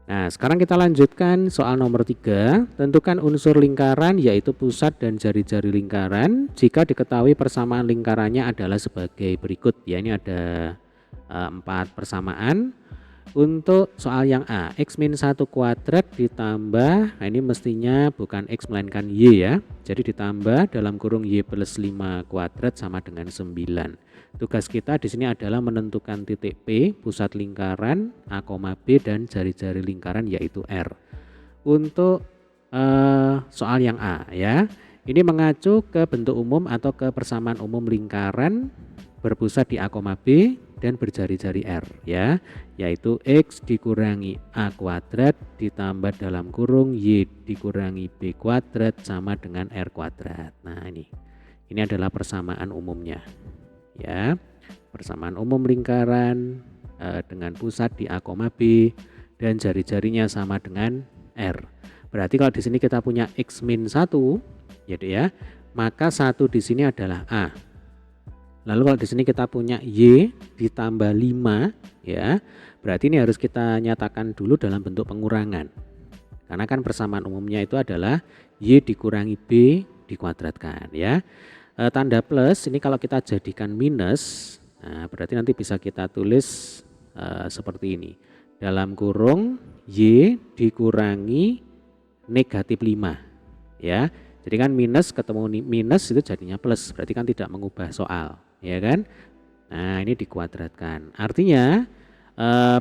Nah, sekarang kita lanjutkan soal nomor 3. Tentukan unsur lingkaran yaitu pusat dan jari-jari lingkaran jika diketahui persamaan lingkarannya adalah sebagai berikut. Ya, ini ada 4 persamaan. Untuk soal yang A, x min 1 kuadrat ditambah, nah ini mestinya bukan x melainkan y ya. Jadi ditambah dalam kurung y plus 5 kuadrat sama dengan 9. Tugas kita di sini adalah menentukan titik P, pusat lingkaran, A, B dan jari-jari lingkaran yaitu R. Untuk soal yang A ya, ini mengacu ke bentuk umum atau ke persamaan umum lingkaran berpusat di A, B dan berjari-jari R ya, yaitu x dikurangi A kuadrat ditambah dalam kurung y dikurangi B kuadrat sama dengan R kuadrat. Nah ini adalah persamaan umumnya ya, persamaan umum lingkaran dengan pusat di A, B dan jari-jarinya sama dengan R. Berarti kalau di sini kita punya x min 1 ya, maka 1 di sini adalah A. Lalu kalau di sini kita punya y ditambah 5 ya, berarti ini harus kita nyatakan dulu dalam bentuk pengurangan. Karena kan persamaan umumnya itu adalah y dikurangi b dikuadratkan ya. Tanda plus ini kalau kita jadikan minus, nah berarti nanti bisa kita tulis seperti ini. Dalam kurung y dikurangi negatif 5 ya. Jadi kan minus ketemu minus itu jadinya plus, berarti kan tidak mengubah soal. Ya kan? Nah ini dikuadratkan, artinya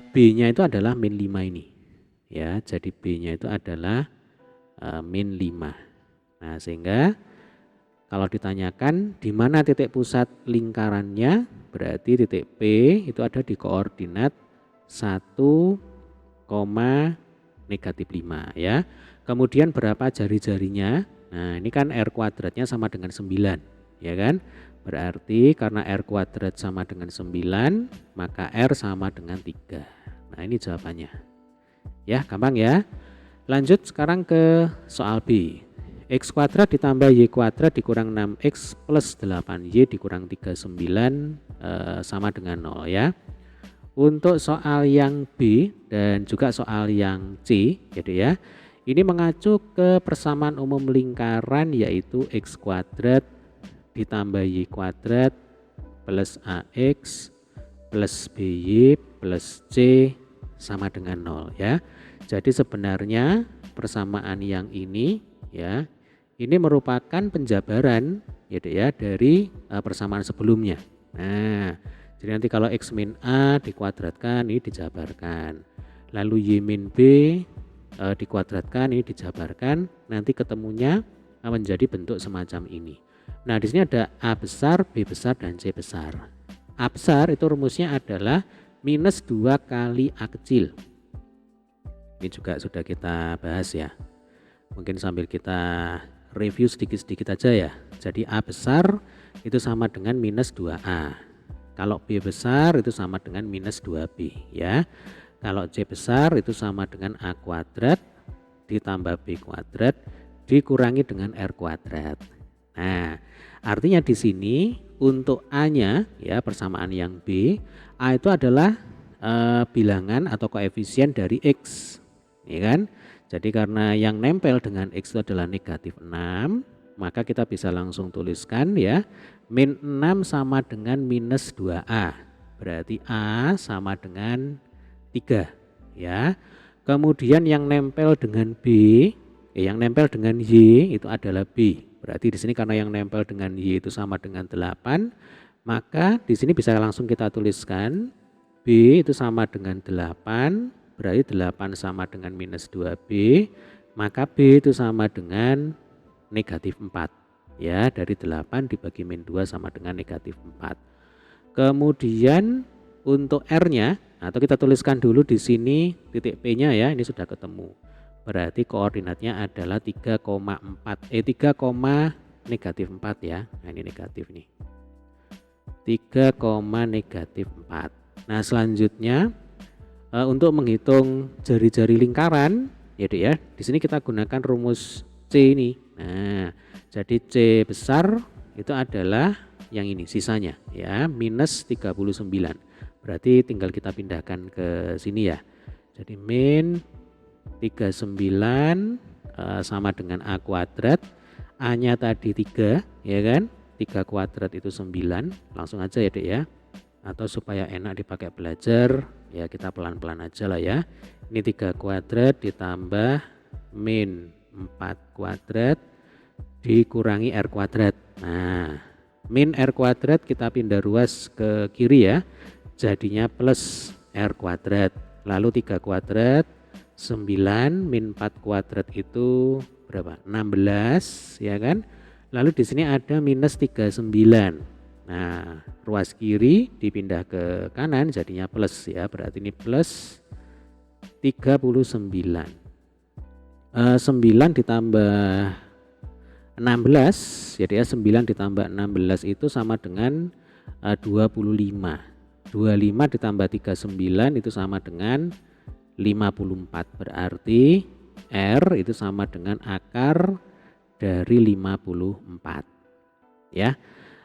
B-nya itu adalah min 5 ini ya, jadi B-nya itu adalah min 5. Nah sehingga kalau ditanyakan di mana titik pusat lingkarannya, berarti titik P itu ada di koordinat 1, negatif 5 ya. Kemudian berapa jari-jarinya? Nah ini kan R kuadratnya sama dengan 9 ya kan. Berarti karena R kuadrat sama dengan 9, maka R sama dengan 3. Nah ini jawabannya. Ya gampang ya. Lanjut sekarang ke soal B. X kuadrat ditambah Y kuadrat dikurang 6X plus 8Y dikurang 39 sama dengan 0 ya. Untuk soal yang B dan juga soal yang C gitu ya. Ini mengacu ke persamaan umum lingkaran yaitu X kuadrat ditambah y kuadrat plus ax plus by plus c sama dengan 0 ya. Jadi sebenarnya persamaan yang ini ya, ini merupakan penjabaran gitu ya dari persamaan sebelumnya. Nah, jadi nanti kalau x min a dikuadratkan ini dijabarkan. Lalu y min b dikuadratkan ini dijabarkan, nanti ketemunya menjadi bentuk semacam ini. Nah di sini ada A besar, B besar, dan C besar. A besar itu rumusnya adalah minus 2 kali A kecil. Ini juga sudah kita bahas ya. Mungkin sambil kita review sedikit-sedikit aja ya. Jadi A besar itu sama dengan minus 2A. Kalau B besar itu sama dengan minus 2B ya. Kalau C besar itu sama dengan A kuadrat ditambah B kuadrat dikurangi dengan R kuadrat. Nah, artinya di sini untuk A-nya ya, persamaan yang B, A itu adalah bilangan atau koefisien dari X, ya kan? Jadi karena yang nempel dengan X itu adalah negatif 6, maka kita bisa langsung tuliskan ya, min 6 sama dengan minus 2A, berarti A sama dengan 3 ya. Kemudian yang nempel dengan B, yang nempel dengan Y itu adalah B. Berarti di sini karena yang nempel dengan Y itu sama dengan 8, maka di sini bisa langsung kita tuliskan B itu sama dengan 8, berarti 8 sama dengan minus 2B, maka B itu sama dengan negatif 4. Ya, dari 8 dibagi min 2 sama dengan negatif 4. Kemudian untuk R-nya, atau kita tuliskan dulu di sini titik P-nya ya, ini sudah ketemu. Berarti koordinatnya adalah 3, negatif 4 ya. Nah ini negatif nih. 3, negatif 4. Nah selanjutnya untuk menghitung jari-jari lingkaran ya Dek ya. Di sini kita gunakan rumus C ini. Nah, jadi C besar itu adalah yang ini sisanya ya, minus 39. Berarti tinggal kita pindahkan ke sini ya. Jadi min 39 sama dengan A kuadrat. A-nya tadi 3, ya kan? 3 kuadrat itu 9. Langsung aja ya Dek ya. Atau supaya enak dipakai belajar, ya kita pelan-pelan aja lah ya. Ini 3 kuadrat ditambah min 4 kuadrat dikurangi R kuadrat. Nah, min R kuadrat kita pindah ruas ke kiri ya. Jadinya plus R kuadrat. Lalu 3 kuadrat 9 min 4 kuadrat itu berapa? 16 ya kan? Lalu di sini ada minus 39. Nah, ruas kiri dipindah ke kanan jadinya plus ya. Berarti ini plus 39. 9 ditambah 16 jadi ya 9 ditambah 16 itu sama dengan 25. 25 ditambah 39 itu sama dengan 54. Berarti R itu sama dengan akar dari 54 ya.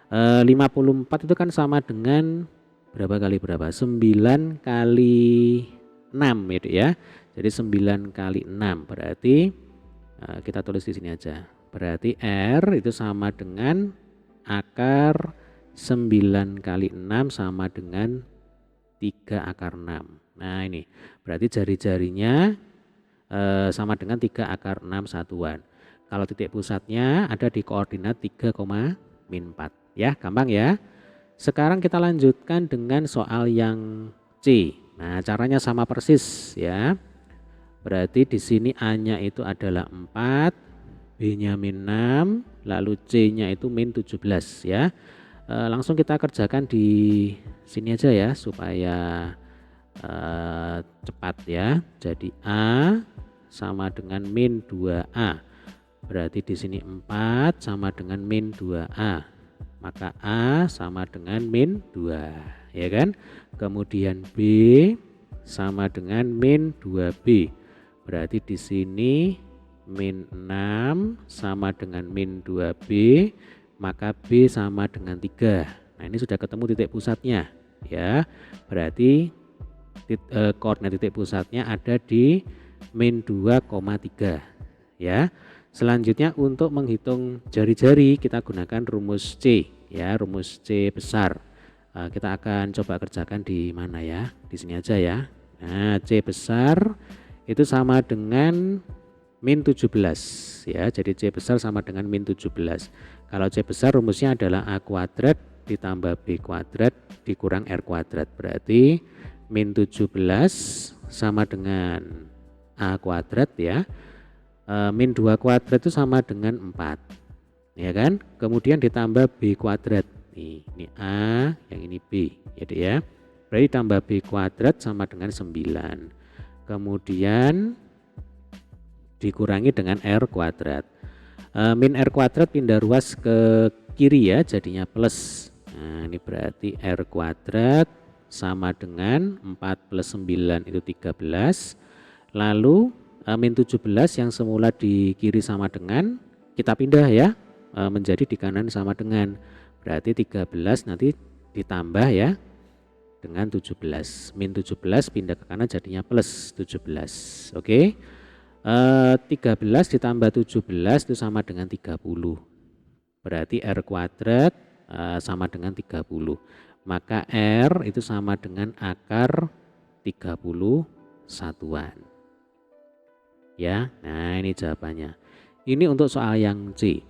54 itu kan sama dengan berapa kali berapa? 9 kali 6 gitu ya. Jadi 9 kali 6 berarti kita tulis di sini aja. Berarti R itu sama dengan akar 9 kali 6 sama dengan 3 akar 6. Nah ini berarti jari-jarinya sama dengan 3 akar 6 satuan. Kalau titik pusatnya ada di koordinat 3, min 4 ya, gampang ya. Sekarang kita lanjutkan dengan soal yang C. Nah caranya sama persis ya. Berarti di sini A-nya itu adalah 4, B-nya min 6, lalu C-nya itu min 17 ya. Langsung kita kerjakan di sini aja ya supaya cepat ya. Jadi A sama dengan min 2A. Berarti di sini 4 sama dengan min 2A. Maka A sama dengan min 2 ya kan. Kemudian B sama dengan min 2B. Berarti di sini min 6 sama dengan min 2B, maka B sama dengan 3. Nah ini sudah ketemu titik pusatnya ya. Berarti koordinat titik pusatnya ada di min 2,3 ya. Selanjutnya untuk menghitung jari-jari kita gunakan rumus C ya, rumus C besar. Kita akan coba kerjakan di mana ya, di sini aja ya. Nah C besar itu sama dengan min 17 ya. Jadi C besar sama dengan min 17. Kalau C besar rumusnya adalah A kuadrat ditambah B kuadrat dikurang R kuadrat. Berarti min 17 sama dengan A kuadrat ya. Min 2 kuadrat itu sama dengan 4 ya kan. Kemudian ditambah B kuadrat. Ini A, yang ini B gitu ya. Berarti tambah B kuadrat sama dengan 9. Kemudian dikurangi dengan R kuadrat. Min R kuadrat pindah ruas ke kiri ya, jadinya plus. Nah ini berarti R kuadrat sama dengan 4 plus 9 itu 13. Lalu min 17 yang semula di kiri sama dengan, kita pindah ya menjadi di kanan sama dengan. Berarti 13 nanti ditambah ya dengan 17. Min 17 pindah ke kanan jadinya plus 17. Oke. 13 ditambah 17 itu sama dengan 30. Berarti R kuadrat sama dengan 30. Maka R itu sama dengan akar 30 satuan. Ya, nah ini jawabannya. Ini untuk soal yang C.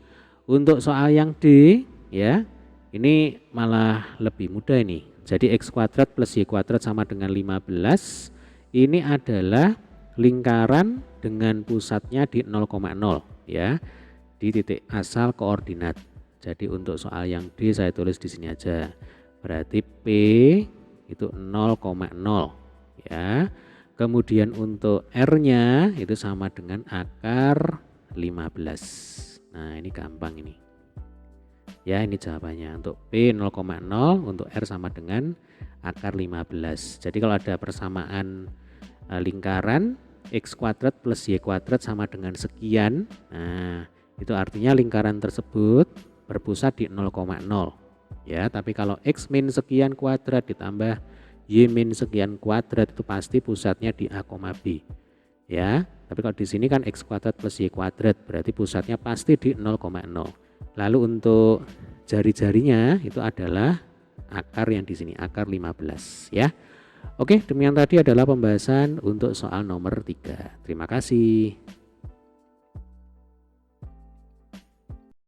Untuk soal yang D ya, ini malah lebih mudah ini. Jadi X kuadrat plus Y kuadrat sama dengan 15. Ini adalah lingkaran dengan pusatnya di 0,0 ya, di titik asal koordinat. Jadi untuk soal yang D saya tulis di sini aja. Berarti P itu 0,0 ya. Kemudian untuk R-nya itu sama dengan akar 15. Nah ini gampang ini ya, ini jawabannya. Untuk P 0,0, untuk R sama dengan akar 15. Jadi kalau ada persamaan lingkaran X kuadrat plus Y kuadrat sama dengan sekian, nah itu artinya lingkaran tersebut berpusat di 0,0 ya. Tapi kalau X min sekian kuadrat ditambah Y min sekian kuadrat itu pasti pusatnya di A, B ya. Tapi kalau di sini kan X kuadrat plus Y kuadrat, berarti pusatnya pasti di 0,0. Lalu untuk jari-jarinya itu adalah akar yang di sini, akar 15 ya. Oke, demikian tadi adalah pembahasan untuk soal nomor 3. Terima kasih.